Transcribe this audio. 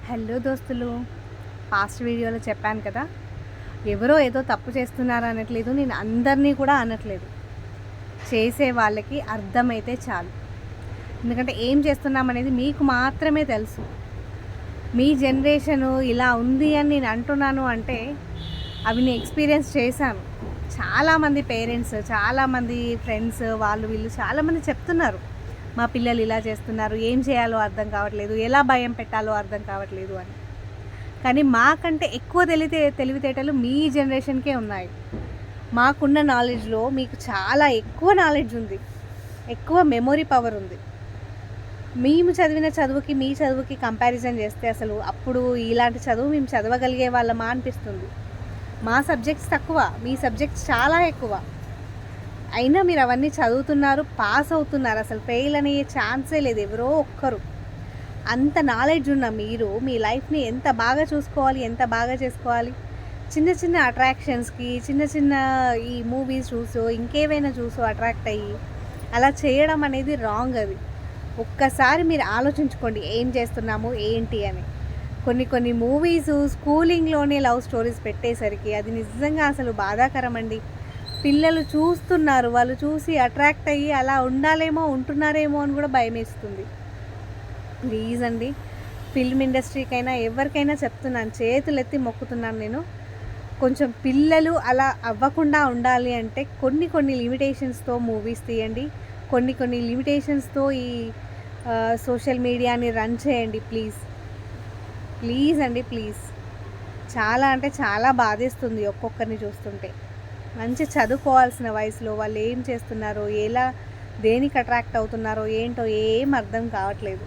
Hello దోస్తులు, past వీడియోలో చెప్పాను కదా, ఎవరో ఏదో తప్పు చేస్తున్నారు అనట్లేదు. నేను అందరినీ కూడా అనట్లేదు. చేసే వాళ్ళకి అర్థమైతే చాలు. ఎందుకంటే ఏం చేస్తున్నామనేది మీకు మాత్రమే తెలుసు. మీ జనరేషను ఇలా ఉంది అని నేను అంటున్నాను అంటే అవి నేను ఎక్స్పీరియన్స్ చేశాను. చాలామంది పేరెంట్స్, చాలామంది ఫ్రెండ్స్, వాళ్ళు వీళ్ళు చాలామంది చెప్తున్నారు, మా పిల్లలు ఇలా చేస్తున్నారు, ఏం చేయాలో అర్థం కావట్లేదు, ఎలా భయం పెట్టాలో అర్థం కావట్లేదు అని. కానీ మాకంటే ఎక్కువ తెలివితేటలు మీ జనరేషన్కే ఉన్నాయి. మాకున్న నాలెడ్జ్లో మీకు చాలా ఎక్కువ నాలెడ్జ్ ఉంది, ఎక్కువ మెమొరీ పవర్ ఉంది. మేము చదివిన చదువుకి మీ చదువుకి కంపారిజన్ చేస్తే అసలు అప్పుడు ఇలాంటి చదువు మేము చదవగలిగే వాళ్ళమా అనిపిస్తుంది. మా సబ్జెక్ట్స్ తక్కువ, మీ సబ్జెక్ట్స్ చాలా ఎక్కువ. అయినా మీరు అవన్నీ చదువుతున్నారు, పాస్ అవుతున్నారు. అసలు ఫెయిల్ అనే ఛాన్సే లేదు, ఎవరో ఒక్కరు. అంత నాలెడ్జ్ ఉన్న మీరు మీ లైఫ్ని ఎంత బాగా చూసుకోవాలి, ఎంత బాగా చేసుకోవాలి, చిన్న చిన్న అట్రాక్షన్స్కి, చిన్న చిన్న ఈ మూవీస్ చూసో ఇంకేవైనా చూసో అట్రాక్ట్ అయ్యి అలా చేయడం అనేది రాంగ్. అది ఒక్కసారి మీరు ఆలోచించుకోండి, ఏం చేస్తున్నాము ఏంటి అని. కొన్ని మూవీస్ స్కూలింగ్లోనే లవ్ స్టోరీస్ పెట్టేసరికి అది నిజంగా అసలు బాధాకరం అండి. పిల్లలు చూస్తున్నారు, వాళ్ళు చూసి అట్రాక్ట్ అయ్యి అలా ఉండాలేమో, ఉంటున్నారేమో అని కూడా భయం వేస్తుంది. ప్లీజ్ అండి, ఫిల్మ్ ఇండస్ట్రీకైనా ఎవరికైనా చెప్తున్నాను, చేతులెత్తి మొక్కుతున్నాను నేను. కొంచెం పిల్లలు అలా అవ్వకుండా ఉండాలి అంటే కొన్ని లిమిటేషన్స్తో మూవీస్ తీయండి, కొన్ని లిమిటేషన్స్తో ఈ సోషల్ మీడియాని రన్ చేయండి. ప్లీజ్ అండి, ప్లీజ్. చాలా అంటే చాలా బాధేస్తుంది ఒక్కొక్కరిని చూస్తుంటే. మంచి చదువుకోవాల్సిన వయసులో వాళ్ళు ఏం చేస్తున్నారో, ఎలా దేనికి అట్రాక్ట్ అవుతున్నారో ఏంటో ఏం అర్థం కావట్లేదు.